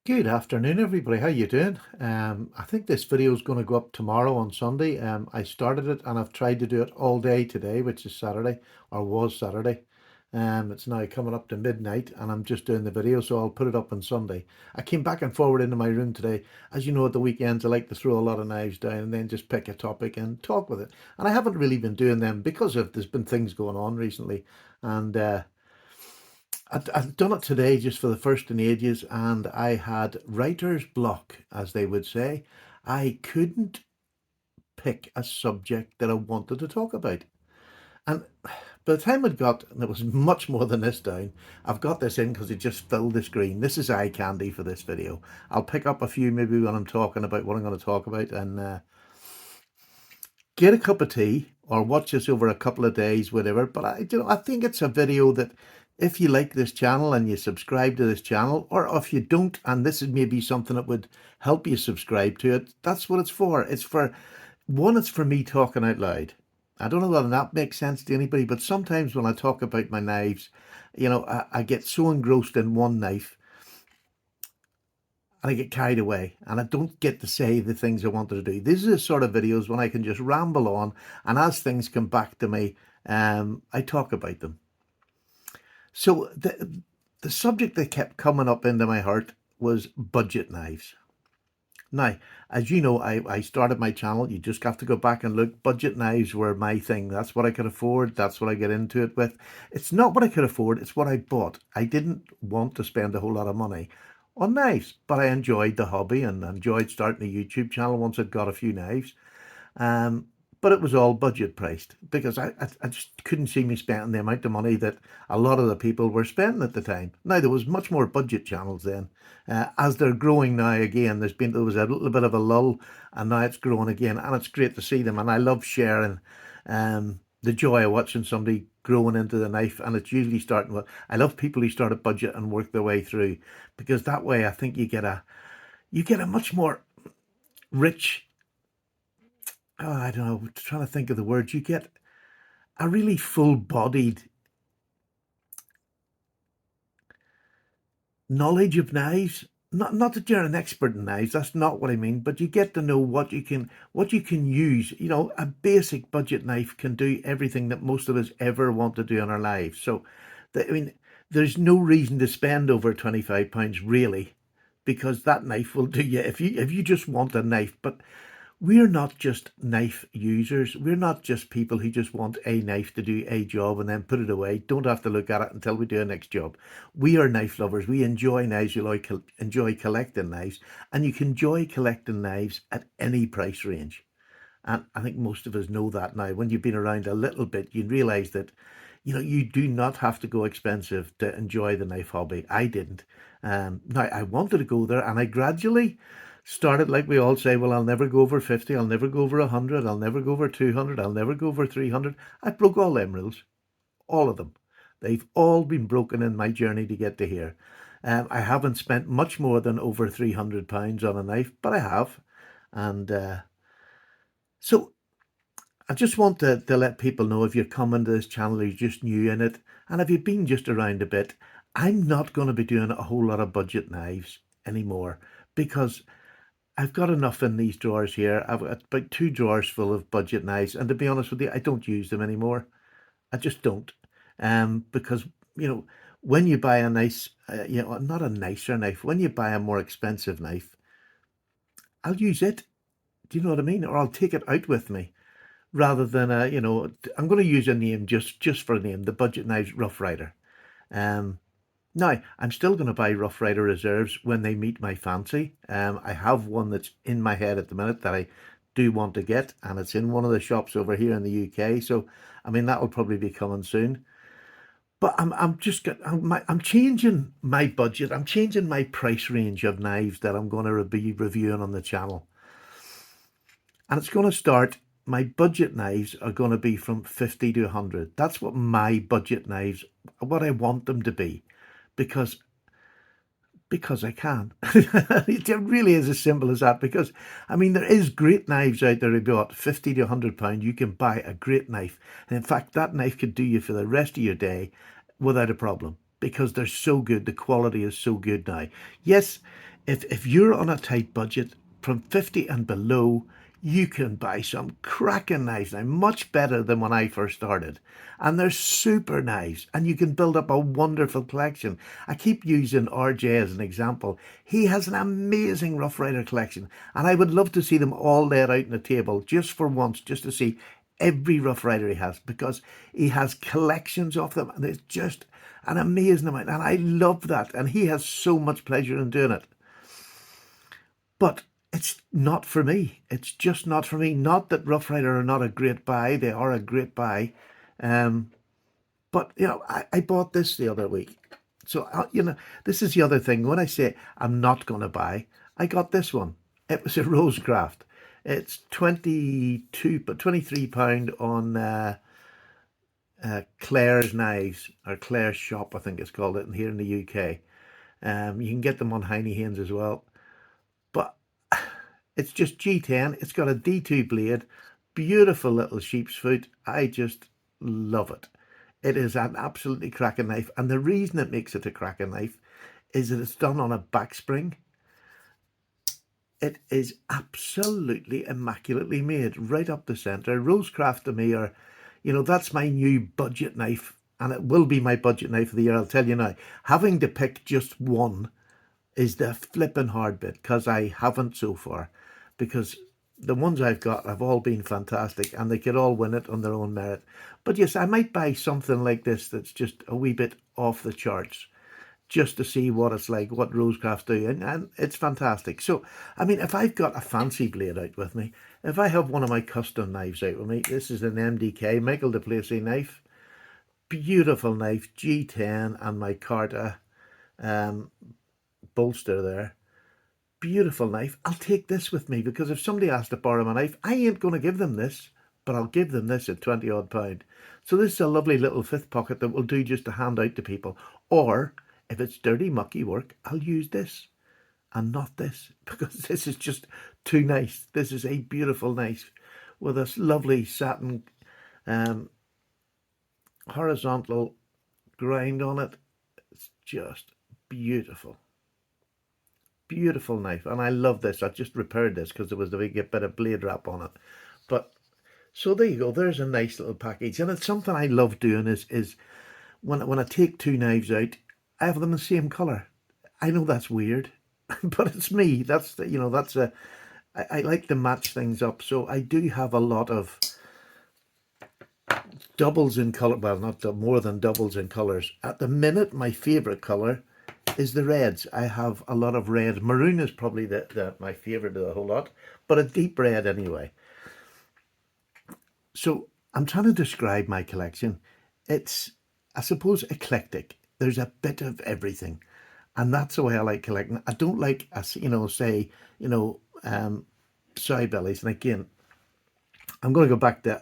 Good afternoon, everybody. How you doing? I think this video is going to go up tomorrow on Sunday. I started it and I've tried to do it all day today, which is Saturday, or was Saturday. It's now coming up to midnight and I'm just doing the video, so I'll put it up on Sunday. I came back and forward into my room today. As you know, at the weekends, I like to throw a lot of knives down and then just pick a topic and talk with it. And I haven't really been doing them because there's been things going on recently. And I'd done it today just for the first in ages, and I had writer's block, as they would say. I couldn't pick a subject that I wanted to talk about. And by the time I'd got, and it was much more than this down, I've got this in because it just filled the screen. This is eye candy for this video. I'll pick up a few maybe when I'm talking about what I'm going to talk about, and get a cup of tea or watch this over a couple of days, whatever. But I think it's a video that if you like this channel and you subscribe to this channel, or if you don't, and this is maybe something that would help you subscribe to it, that's what it's for. It's for me talking out loud. I don't know whether that makes sense to anybody, but sometimes when I talk about my knives, I get so engrossed in one knife and I get carried away and I don't get to say the things I wanted to do. These are the sort of videos when I can just ramble on, and as things come back to me, I talk about them. So the subject that kept coming up into my heart was budget knives. Now, as you know, I started my channel. You just have to go back and look. Budget knives were my thing. That's what I could afford. That's what I get into it with. It's not what I could afford. It's what I bought. I didn't want to spend a whole lot of money on knives, but I enjoyed the hobby and enjoyed starting a YouTube channel once I'd got a few knives. But it was all budget priced because I just couldn't see me spending the amount of money that a lot of the people were spending at the time. Now, there was much more budget channels then. As they're growing now again, there was a little bit of a lull, and now it's growing again, and it's great to see them. And I love sharing the joy of watching somebody growing into the knife, and it's usually starting with, I love people who start at budget and work their way through, because that way I think you get a much more rich, I don't know, trying to think of the words. You get a really full-bodied knowledge of knives. Not that you're an expert in knives, that's not what I mean, but you get to know what you can use. A basic budget knife can do everything that most of us ever want to do in our lives. So, there's no reason to spend over £25 really, because that knife will do you if you just want a knife. But we're not just knife users. We're not just people who just want a knife to do a job and then put it away, don't have to look at it until we do a next job. We are knife lovers. We enjoy knives. We enjoy collecting knives, and you can enjoy collecting knives at any price range. And I think most of us know that now. When you've been around a little bit, you realise that, you do not have to go expensive to enjoy the knife hobby. I didn't. Now, I wanted to go there, and I gradually started, like we all say, well, I'll never go over 50, I'll never go over 100, I'll never go over 200, I'll never go over 300. I broke all them rules, all of them. They've all been broken in my journey to get to here. I haven't spent much more than over £300 on a knife, but I have. And so I just want to let people know, if you're coming to this channel, you're just new in it, and if you've been just around a bit, I'm not going to be doing a whole lot of budget knives anymore, because I've got enough in these drawers here. I've got about 2 drawers full of budget knives, and to be honest with you, I don't use them anymore. I just don't. Because, when you buy a nice, not a nicer knife, when you buy a more expensive knife, I'll use it. Do you know what I mean? Or I'll take it out with me, rather than, I'm going to use a name just for a name, the Budget Knives Rough Rider. Now, I'm still going to buy Rough Rider Reserves when they meet my fancy. I have one that's in my head at the minute that I do want to get, and it's in one of the shops over here in the UK. So, that'll probably be coming soon. But I'm changing my budget. I'm changing my price range of knives that I'm going to be reviewing on the channel. And it's going to start, my budget knives are going to be from 50 to 100. That's what my budget knives, what I want them to be. Because I can. It really is as simple as that. Because there is great knives out there. About 50 to 100 pound, you can buy a great knife, and in fact that knife could do you for the rest of your day without a problem, because they're so good. The quality is so good now. Yes, If you're on a tight budget from 50 and below, you can buy some cracking knives now, much better than when I first started. And they're super knives, and you can build up a wonderful collection. I keep using RJ as an example. He has an amazing Rough Rider collection, and I would love to see them all laid out on the table just for once, just to see every Rough Rider he has, because he has collections of them, and it's just an amazing amount. And I love that, and he has so much pleasure in doing it. But it's not for me. It's just not for me. Not that Rough Rider are not a great buy. They are a great buy. Um, but, I bought this the other week. So, this is the other thing. When I say I'm not going to buy, I got this one. It was a Rosecraft. It's 22, but £23 on Claire's Knives, or Claire's Shop, I think it's called it, here in the UK. You can get them on Heine Haynes as well. But it's just G10. It's got a D2 blade, beautiful little sheep's foot. I just love it. It is an absolutely cracking knife. And the reason it makes it a cracking knife is that it's done on a back spring. It is absolutely immaculately made, right up the centre. Rosecraft to me are, that's my new budget knife. And it will be my budget knife of the year, I'll tell you now. Having to pick just one is the flipping hard bit, because I haven't so far. Because the ones I've got have all been fantastic, and they could all win it on their own merit. But yes, I might buy something like this that's just a wee bit off the charts, just to see what it's like, what Rosecraft do, and it's fantastic. So, I mean, if I've got a fancy blade out with me, if I have one of my custom knives out with me, this is an MDK, Michael de Plessis knife, beautiful knife, G10, and my Carta bolster there. Beautiful knife. I'll take this with me, because if somebody asks to borrow my knife, I ain't going to give them this, but I'll give them this at 20 odd pound. So this is a lovely little fifth pocket that will do just to hand out to people. Or if it's dirty, mucky work, I'll use this and not this, because this is just too nice. This is a beautiful knife with this lovely satin horizontal grind on it. It's just beautiful. Beautiful knife, and I love this. I just repaired this because there was a big bit of blade wrap on it. But so there you go. There's a nice little package, and it's something I love doing. Is when I take two knives out, I have them the same color. I know that's weird, but it's me. I like to match things up. So I do have a lot of doubles in color. Well, not more than doubles in colors. At the minute, my favorite color is the reds. I have a lot of red. Maroon is probably my favorite of the whole lot, but a deep red anyway. So I'm trying to describe my collection. It's, I suppose, eclectic. There's a bit of everything, and that's the way I like collecting. I don't like, soy bellies. And again, I'm going to go back to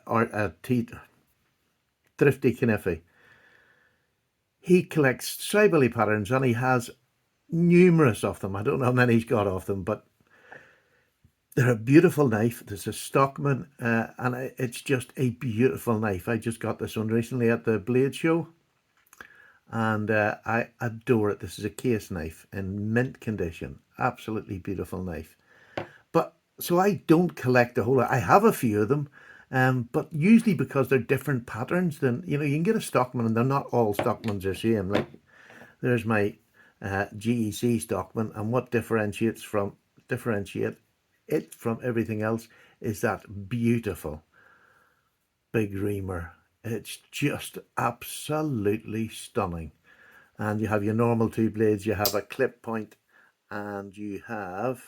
Thrifty Kniffy. He collects soy belly patterns, and he has numerous of them. I don't know how many he's got of them, but they're a beautiful knife. There's a Stockman, and it's just a beautiful knife. I just got this one recently at the Blade Show, and I adore it. This is a case knife in mint condition. Absolutely beautiful knife. But so I don't collect a whole lot. I have a few of them, but usually because they're different patterns, then you can get a Stockman, and they're not all Stockmans the same. Like there's my GEC Stockman, and what differentiate it from everything else is that beautiful big reamer. It's just absolutely stunning. And you have your normal two blades, you have a clip point, and you have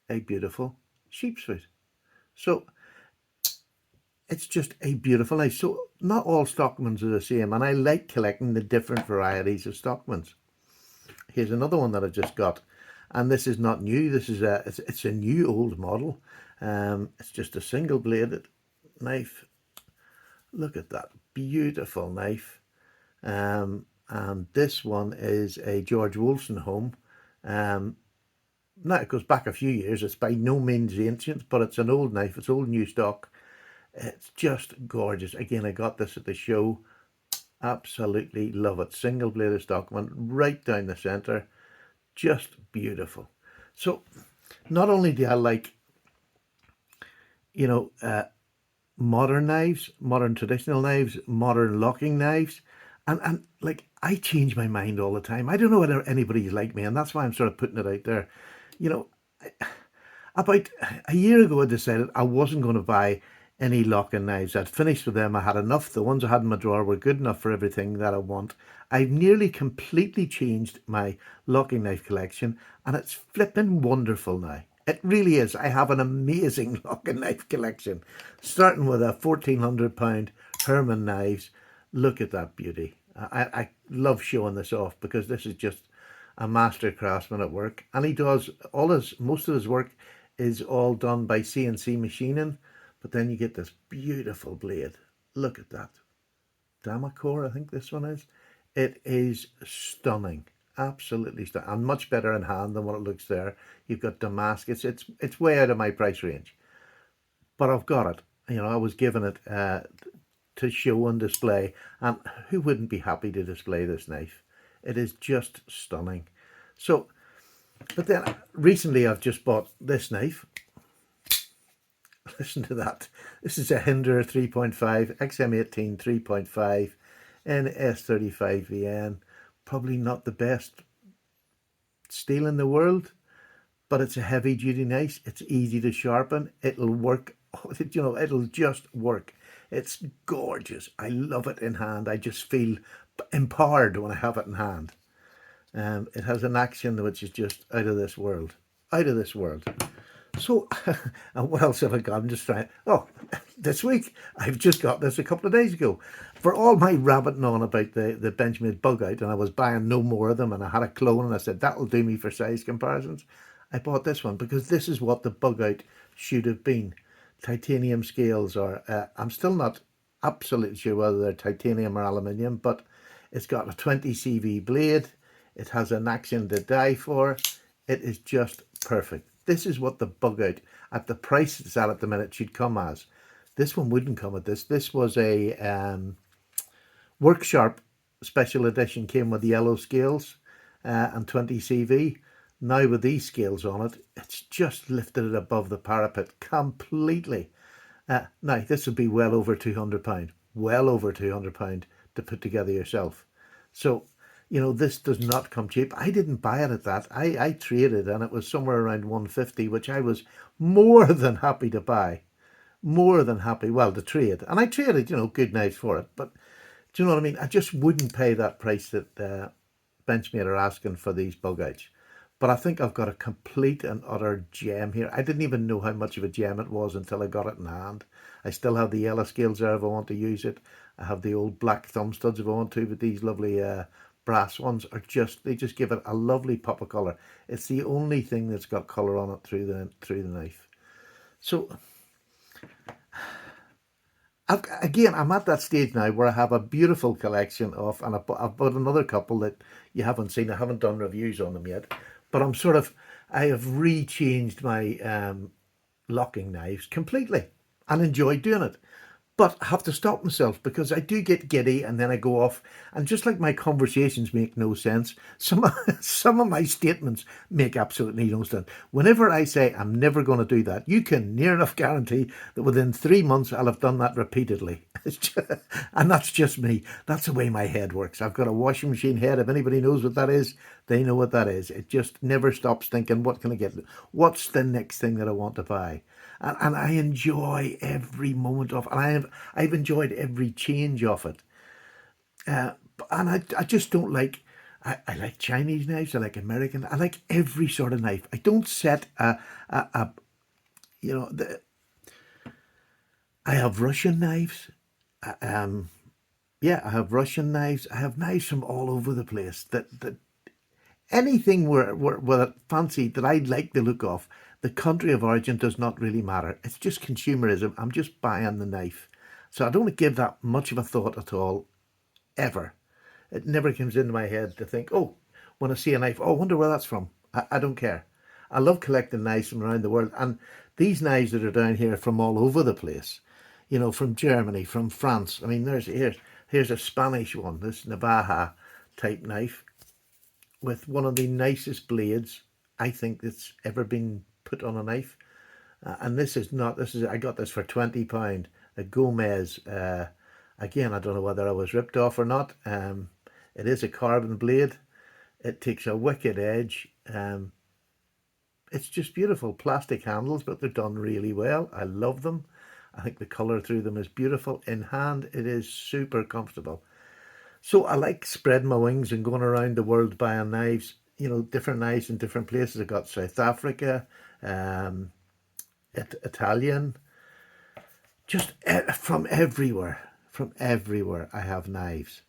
a beautiful sheep's foot. So it's just a beautiful knife. So not all Stockmans are the same, and I like collecting the different varieties of Stockmans. Here's another one that I just got, and this is not new. This is it's a new old model. It's just a single bladed knife. Look at that beautiful knife. And this one is a George Wolstenholme. Now it goes back a few years. It's by no means ancient, but it's an old knife. It's old new stock. It's just gorgeous. Again, I got this at the show. Absolutely love it. Single bladed Stockman, right down the centre. Just beautiful. So not only do I like, you know, modern knives, modern traditional knives, modern locking knives, and like I change my mind all the time. I don't know whether anybody's like me, and that's why I'm sort of putting it out there. You know, about a year ago, I decided I wasn't going to buy any locking knives. I'd finished with them. I had enough. The ones I had in my drawer were good enough for everything that I want. I've nearly completely changed my locking knife collection, and it's flipping wonderful now. It really is. I have an amazing locking knife collection, starting with a £1,400 Herman knives. Look at that beauty. I love showing this off because this is just a master craftsman at work, and he does most of his work is all done by CNC machining. But then you get this beautiful blade. Look at that. Damacore, I think this one is. It is stunning. Absolutely stunning. And much better in hand than what it looks there. You've got Damascus. It's way out of my price range. But I've got it. I was given it to show and display. And who wouldn't be happy to display this knife? It is just stunning. So, but then recently I've just bought this knife. Listen to that. This is a Hinder 3.5, XM18 3.5, NS35VN. Probably not the best steel in the world, but it's a heavy duty knife. It's easy to sharpen. It'll work. It'll just work. It's gorgeous. I love it in hand. I just feel empowered when I have it in hand. It has an action which is just out of this world. Out of this world. So, what else have I got? I'm just trying. Oh, this week I've just got this a couple of days ago. For all my rabbiting on about the Benchmade bug out, and I was buying no more of them, and I had a clone, and I said that'll do me for size comparisons. I bought this one because this is what the bug out should have been. Titanium scales are. I'm still not absolutely sure whether they're titanium or aluminium, but it's got a 20 CV blade. It has an action to die for. It is just perfect. This is what the bug out at the price it's at the minute should come as. This one wouldn't come at this. This was a Worksharp special edition, came with yellow scales and 20 CV. Now with these scales on it, it's just lifted it above the parapet completely. Now this would be well over £200. Well over £200 to put together yourself. So this does not come cheap. I didn't buy it at that. I traded, and it was somewhere around 150, which I was more than happy to buy. More than happy, well, to trade. And I traded, good knives for it. But do you know what I mean? I just wouldn't pay that price that Benchmade are asking for these bug outs. But I think I've got a complete and utter gem here. I didn't even know how much of a gem it was until I got it in hand. I still have the yellow scales there if I want to use it. I have the old black thumb studs if I want to, but these lovely brass ones they just give it a lovely pop of colour. It's the only thing that's got colour on it through the knife. So I'm at that stage now where I have a beautiful collection of, and I've bought another couple that you haven't seen. I haven't done reviews on them yet, but I have rechanged my locking knives completely and enjoy doing it. But I have to stop myself because I do get giddy and then I go off. And just like my conversations make no sense, some of my statements make absolutely no sense. Whenever I say I'm never going to do that, you can near enough guarantee that within 3 months I'll have done that repeatedly. And that's just me. That's the way my head works. I've got a washing machine head. If anybody knows what that is, they know what that is. It just never stops thinking, what can I get? What's the next thing that I want to buy? And I enjoy every moment of it. And I've enjoyed every change of it. And I just don't like, I like Chinese knives, I like American, I like every sort of knife. I don't set you know, the, I have Russian knives. Yeah, I have Russian knives. I have knives from all over the place that anything where fancy that I like the look of, the country of origin does not really matter. It's just consumerism. I'm just buying the knife. So I don't give that much of a thought at all, ever. It never comes into my head to think, oh, when I see a knife, oh, I wonder where that's from. I don't care. I love collecting knives from around the world. And these knives that are down here are from all over the place. From Germany, from France. I mean, here's a Spanish one, this Navaja type knife. with one of the nicest blades I think that's ever been put on a knife. And this is not, this is, I got this for £20, a Gomez. Again, I don't know whether I was ripped off or not. It is a carbon blade. It takes a wicked edge. It's just beautiful. Plastic handles, but they're done really well. I love them. I think the colour through them is beautiful. In hand, it is super comfortable. So I like spreading my wings and going around the world buying knives. You know, different knives in different places. I got South Africa, um, Italian, just from everywhere. From everywhere, I have knives.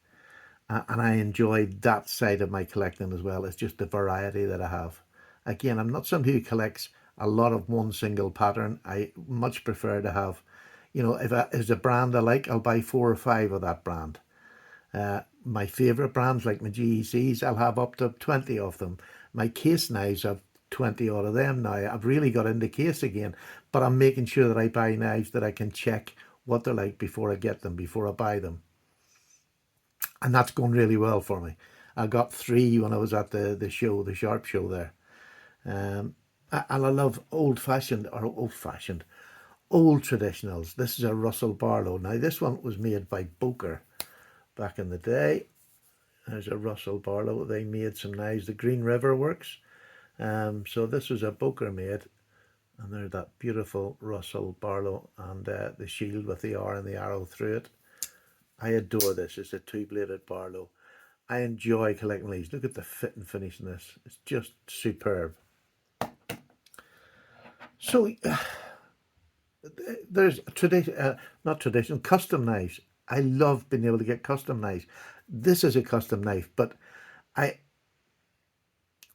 And I enjoy that side of my collecting as well. It's just the variety that I have. Again, I'm not somebody who collects a lot of one single pattern. I much prefer to have, you know, if there's a brand I like, I'll buy 4 or 5 of that brand. My favourite brands, like my GECs, I'll have up to 20 of them. My case knives, I've 20 odd of them now. I've really got into case again, but I'm making sure that I buy knives that I can check what they're like before I get them, before I buy them. And that's going really well for me. I got 3 when I was at the show, the Sharp show there. And I love old traditionals. This is a Russell Barlow. Now, this one was made by Boker back in the day. There's a Russell Barlow. They made some knives. The Green River Works. So this was a Boker made. And there's that beautiful Russell Barlow and the shield with the R and the arrow through it. I adore this. It's a 2-bladed Barlow. I enjoy collecting these. Look at the fit and finish in this. It's just superb. So there's not traditional, custom knives. I love being able to get custom knives. This is a custom knife, but I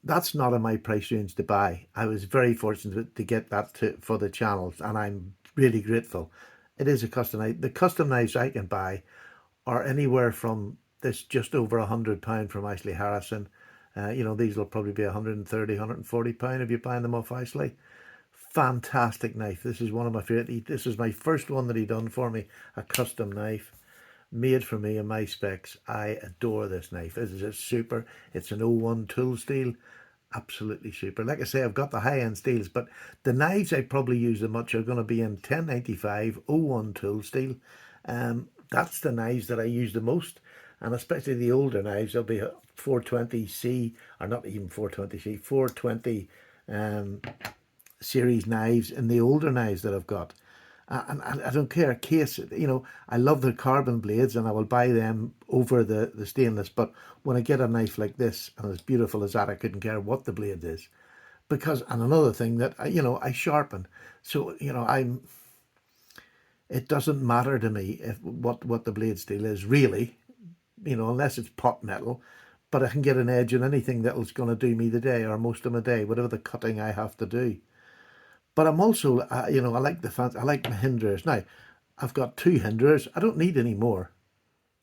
that's not in my price range to buy. I was very fortunate to get that for the channels, and I'm really grateful. It is a custom knife. The custom knives I can buy are anywhere from this just over £100 from Ashley Harrison. You know, these will probably be 130, £140 if you're buying them off Ashley. Fantastic knife. This is one of my favorite. This is my first one that he done for me, a custom knife made for me in my specs. I adore this knife. This is a super. It's an '01 tool steel. Absolutely super. Like I say, I've got the high-end steels, but the knives I probably use the much are going to be in 1095 '01 tool steel. That's the knives that I use the most, and especially the older knives. They'll be 420C, or not even 420C, 420 series knives, and the older knives that I've got. And I don't care, case, you know, I love the carbon blades and I will buy them over the stainless. But when I get a knife like this, and as beautiful as that, I couldn't care what the blade is. Because, and another thing that, you know, I sharpen. So, you know, it doesn't matter to me if what the blade steel is, really, you know, unless it's pot metal. But I can get an edge on anything that's going to do me the day or most of my day, whatever the cutting I have to do. But I'm also, you know, I like I like my hinders. Now, I've got 2 hinders. I don't need any more.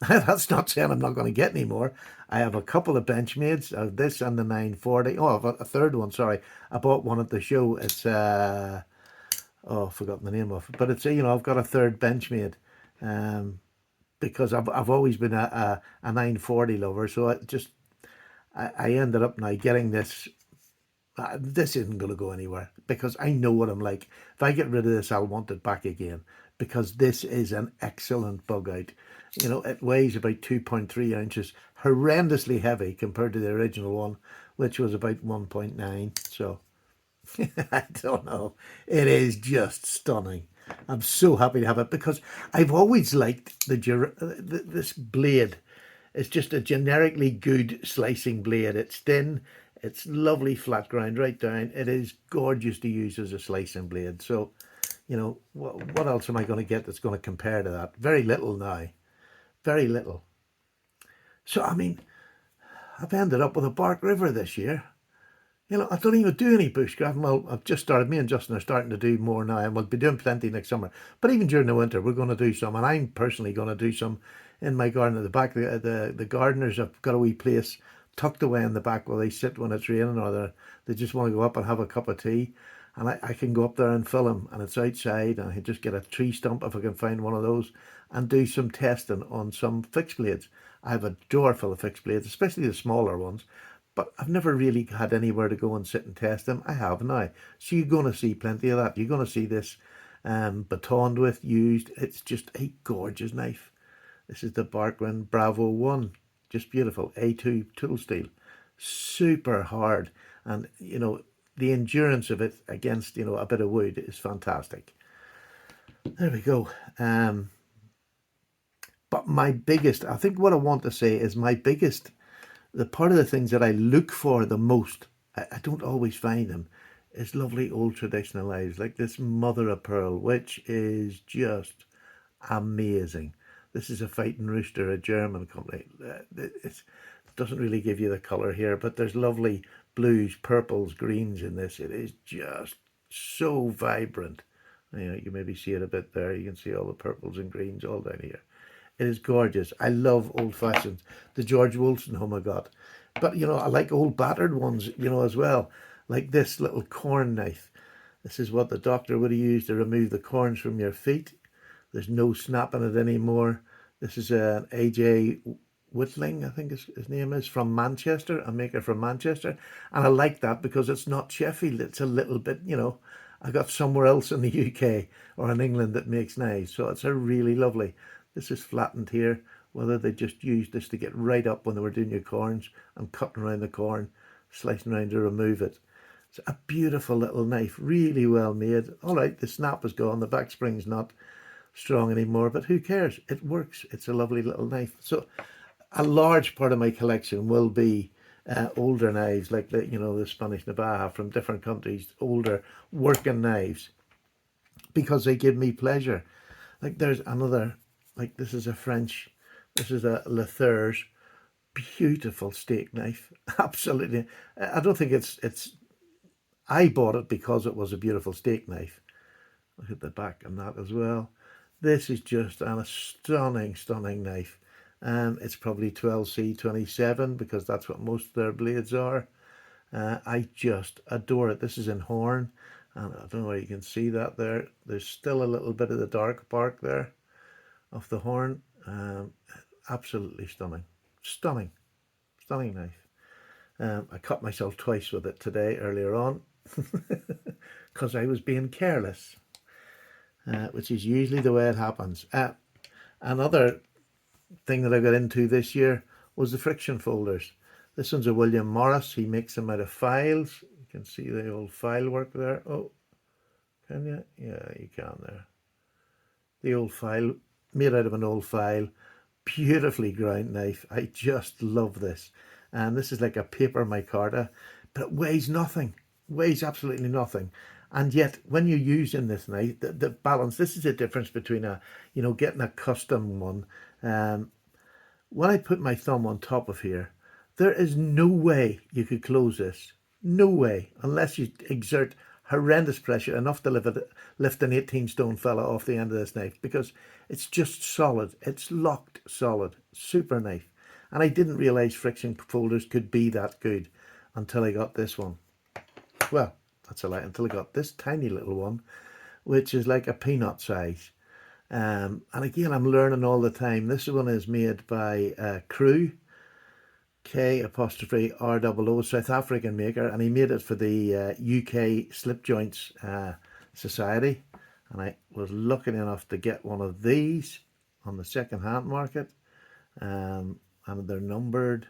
That's not saying I'm not going to get any more. I have a couple of Benchmades, this and the 940. Oh, I've got a third one, sorry. I bought one at the show. It's, oh, I've forgotten the name of it. But it's, you know, I've got a third Benchmade. Because I've always been a 940 lover. So I ended up now getting this. This isn't going to go anywhere because I know what I'm like. If I get rid of this, I'll want it back again because this is an excellent bug out. You know, it weighs about 2.3 ounces, horrendously heavy compared to the original one, which was about 1.9. So I don't know. It is just stunning. I'm so happy to have it because I've always liked this blade. It's just a generically good slicing blade. It's thin. It's lovely flat ground right down. It is gorgeous to use as a slicing blade. So, you know, what else am I going to get that's going to compare to that? Very little now. Very little. So, I mean, I've ended up with a Bark River this year. You know, I don't even do any bushcraft. Well, I've just started. Me and Justin are starting to do more now, and we'll be doing plenty next summer. But even during the winter, we're going to do some, and I'm personally going to do some in my garden at the back. The gardeners have got a wee place tucked away in the back where they sit when it's raining, or they just want to go up and have a cup of tea. And I can go up there and fill them, and it's outside, and I can just get a tree stump if I can find one of those, and do some testing on some fixed blades. I have a drawer full of fixed blades, especially the smaller ones. but I've never really had anywhere to go and sit and test them. I have now. So you're going to see plenty of that. You're going to see this batoned with, used. It's just a gorgeous knife. This is the Barkman Bravo 1. Just beautiful. A2 tool steel. Super hard. And, the endurance of it against, a bit of wood is fantastic. There we go. But my biggest, I think what I want to say is the part of the things that I look for the most, I don't always find them, is lovely old traditional knives like this mother of pearl, which is just amazing. This is a Fighting Rooster, a German company. It doesn't really give you the colour here, but there's lovely blues, purples, greens in this. It is just so vibrant. You maybe see it a bit there. You can see all the purples and greens all down here. It is gorgeous. I love old fashions. The George Wilson, oh my God. But, I like old battered ones, as well. Like this little corn knife. This is what the doctor would have used to remove the corns from your feet. There's no snapping it anymore. This is an AJ Whitling, I think his name is, from Manchester, a maker from Manchester. And I like that because it's not Sheffield. It's a little bit, I got somewhere else in the UK or in England that makes knives. So it's a really lovely. This is flattened here, whether they just used this to get right up when they were doing your corns and cutting around the corn, slicing around to remove it. It's a beautiful little knife, really well made. All right, the snap is gone, the back spring's not strong anymore, but who cares? It works. It's a lovely little knife. So a large part of my collection will be older knives, like the Spanish Navaja from different countries, older working knives, because they give me pleasure. Like there's another, like this is a Lethers, beautiful steak knife. Absolutely. I don't think I bought it because it was a beautiful steak knife. Look at the back on that as well. This is just a stunning, stunning knife. It's probably 12C27 because that's what most of their blades are. I just adore it. This is in horn, and I don't know where you can see that there. There's still a little bit of the dark bark there of the horn. Absolutely stunning. Stunning. Stunning knife. I cut myself twice with it today earlier on because I was being careless, which is usually the way it happens. Another thing that I got into this year was the friction folders. This one's a William Morris. He makes them out of files. You can see the old file work there. Oh, can you? Yeah, you can there. The old file, made out of an old file. Beautifully ground knife. I just love this. And this is like a paper micarta, but it weighs nothing. Weighs absolutely nothing. And yet, when you're using this knife, the balance, this is the difference between getting a custom one. When I put my thumb on top of here, there is no way you could close this. No way, unless you exert horrendous pressure enough to lift an 18 stone fella off the end of this knife, because it's just solid. It's locked solid. Super knife. And I didn't realize friction folders could be that good until I got this one. Well, that's a lie, until I got this tiny little one, which is like a peanut size. And again, I'm learning all the time. This one is made by Crew, K''ROO, South African maker, and he made it for the UK Slip Joints Society. And I was lucky enough to get one of these on the second-hand market, and they're numbered.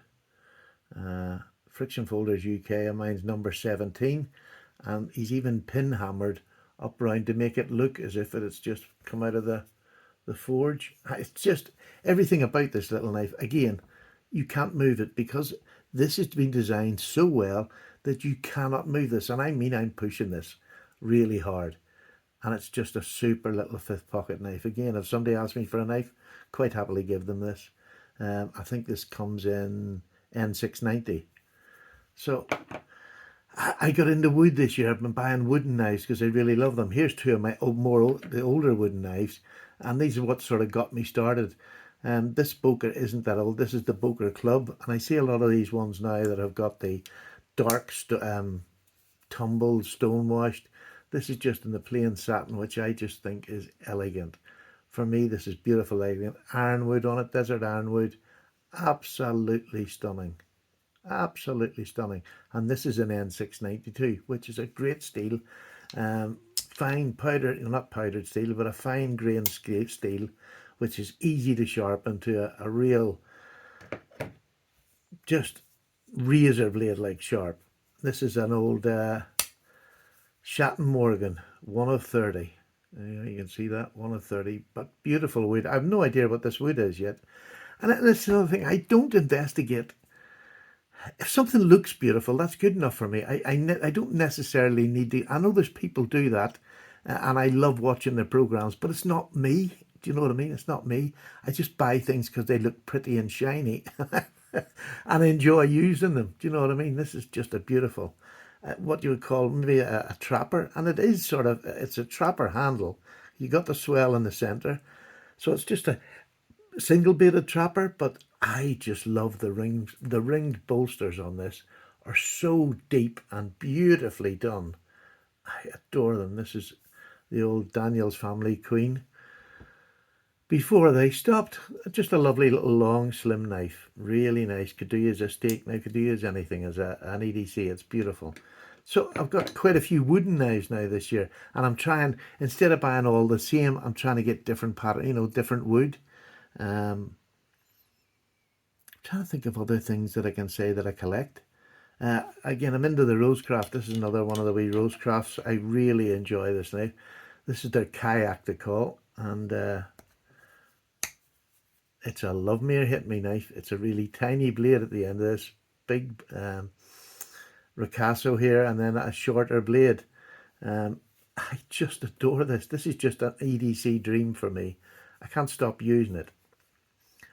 Friction Folders UK, and mine's number 17, and he's even pin hammered up round to make it look as if it's just come out of the forge. It's just everything about this little knife. Again, you can't move it because this has been designed so well that you cannot move this. And I mean, I'm pushing this really hard, and it's just a super little fifth pocket knife. Again, if somebody asks me for a knife, quite happily give them this. I think this comes in N690. So I got into wood this year. I've been buying wooden knives because I really love them. Here's two of my the older wooden knives, and these are what sort of got me started. This Boker isn't that old. This is the Boker Club, and I see a lot of these ones now that have got the dark tumbled, stone washed. This is just in the plain satin, which I just think is elegant. For me, this is beautiful, elegant. Ironwood on it, desert ironwood. Absolutely stunning. Absolutely stunning. And this is an N692, which is a great steel. Fine powdered, not powdered steel, but a fine grain steel, which is easy to sharpen to a real, just razor blade like sharp. This is an old Shatton Morgan, 1 of 30. You can see that, 1 of 30, but beautiful wood. I have no idea what this wood is yet. And that's another thing, I don't investigate. If something looks beautiful, that's good enough for me. I don't necessarily need to. I know there's people do that, and I love watching their programs, but it's not me. Do you know what I mean? It's not me. I just buy things because they look pretty and shiny and enjoy using them. Do you know what I mean? This is just a beautiful, what you would call maybe a trapper. And it is sort of, it's a trapper handle. You got the swell in the center. So it's just a single baited trapper, but I just love the rings. The ringed bolsters on this are so deep and beautifully done. I adore them. This is the old Daniels family Queen. Before they stopped, just a lovely little long slim knife. Really nice. Could do you as a steak knife, could do you as anything, as an EDC. It's beautiful. So I've got quite a few wooden knives now this year, and I'm trying, instead of buying all the same, I'm trying to get different pattern, different wood. I'm trying to think of other things that I can say that I collect. Again, I'm into the Rosecraft. This is another one of the wee Rosecrafts. I really enjoy this knife. This is their kayak they call, and it's a Lovemere hit me knife. It's a really tiny blade at the end of this big ricasso here, and then a shorter blade. I just adore this. This is just an EDC dream for me. I can't stop using it.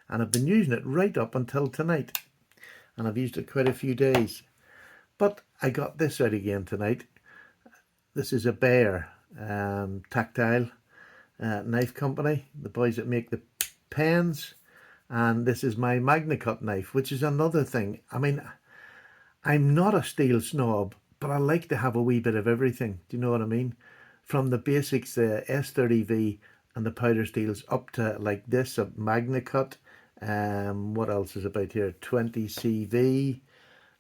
And I've been using it right up until tonight. And I've used it quite a few days. But I got this out again tonight. This is a Bear tactile knife company. The boys that make the pens. And this is my MagnaCut knife, which is another thing. I mean, I'm not a steel snob, but I like to have a wee bit of everything. Do you know what I mean? From the basics, the S30V and the powder steels, up to like this, a MagnaCut. What else is about here? 20CV.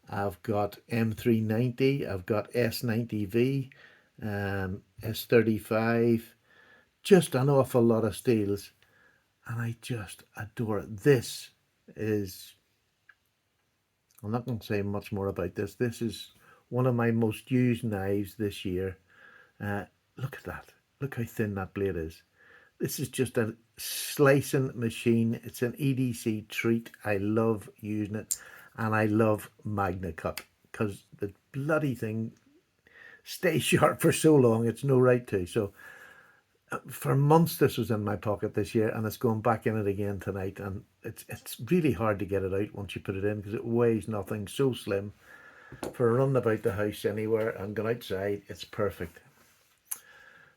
I've got M390. I've got S90V, S35. Just an awful lot of steels. And I just adore it. This is, I'm not going to say much more about this. This is one of my most used knives this year. Look at that. Look how thin that blade is. This is just a slicing machine. It's an EDC treat. I love using it. And I love MagnaCut because the bloody thing stays sharp for so long. It's no right to. So for months this was in my pocket this year, and it's going back in it again tonight, and it's really hard to get it out once you put it in because it weighs nothing. So slim for running about the house anywhere and going outside. It's perfect.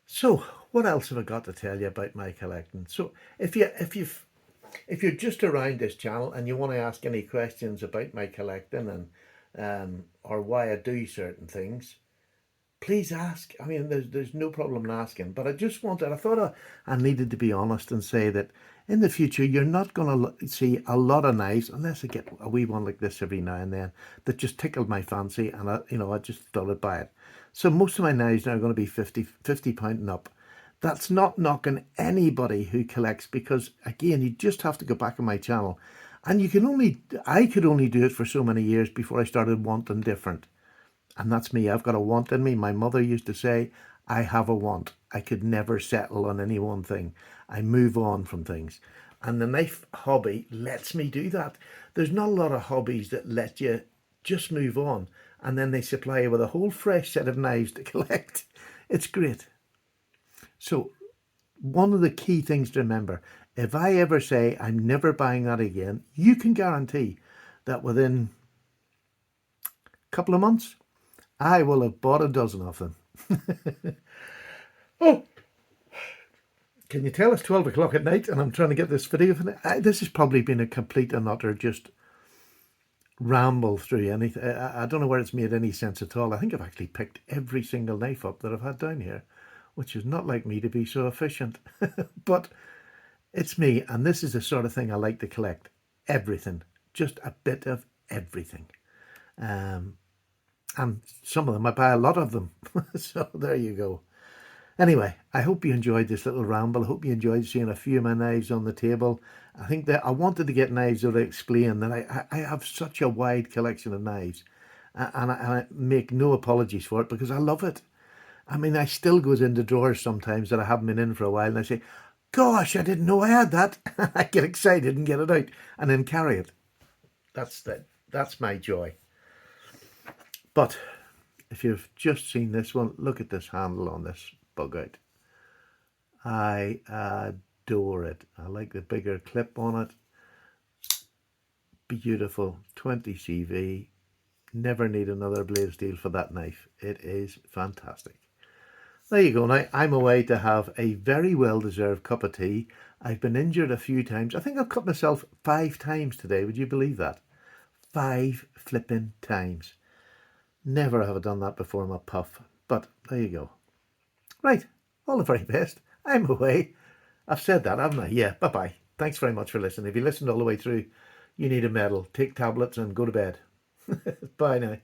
So what else have I got to tell you about my collecting? So if you're just around this channel and you want to ask any questions about my collecting and or why I do certain things, please ask. I mean, there's no problem in asking, but I thought I needed to be honest and say that in the future, you're not going to see a lot of knives unless I get a wee one like this every now and then that just tickled my fancy, and I just thought I'd buy it. So most of my knives now are going to be 50 pound and up. That's not knocking anybody who collects, because again, you just have to go back on my channel, and I could only do it for so many years before I started wanting different. And that's me. I've got a want in me. My mother used to say, I have a want. I could never settle on any one thing. I move on from things. And the knife hobby lets me do that. There's not a lot of hobbies that let you just move on, and then they supply you with a whole fresh set of knives to collect. It's great. So one of the key things to remember, if I ever say I'm never buying that again, you can guarantee that within a couple of months, I will have bought a dozen of them. Oh, can you tell it's 12 o'clock at night and I'm trying to get this video? This has probably been a complete and utter just ramble through anything. I don't know where it's made any sense at all. I think I've actually picked every single knife up that I've had down here, which is not like me to be so efficient. But it's me, and this is the sort of thing I like to collect. Everything. Just a bit of everything. And some of them, I buy a lot of them. So there you go. Anyway, I hope you enjoyed this little ramble. I hope you enjoyed seeing a few of my knives on the table. I think that I wanted to get knives that I explain that I have such a wide collection of knives, and I make no apologies for it because I love it. I mean, I still goes into drawers sometimes that I haven't been in for a while, and I say, "Gosh, I didn't know I had that." I get excited and get it out, and then carry it. That's my joy. But if you've just seen this one, look at this handle on this bug out. I adore it. I like the bigger clip on it. Beautiful 20 CV. Never need another blade steel for that knife. It is fantastic. There you go. Now I'm away to have a very well-deserved cup of tea. I've been injured a few times. I think I've cut myself 5 times today. Would you believe that? 5 flipping times. Never have I done that before in my puff. But there you go. Right. All the very best. I'm away. I've said that, haven't I? Yeah. Bye-bye. Thanks very much for listening. If you listened all the way through, you need a medal. Take tablets and go to bed. Bye now.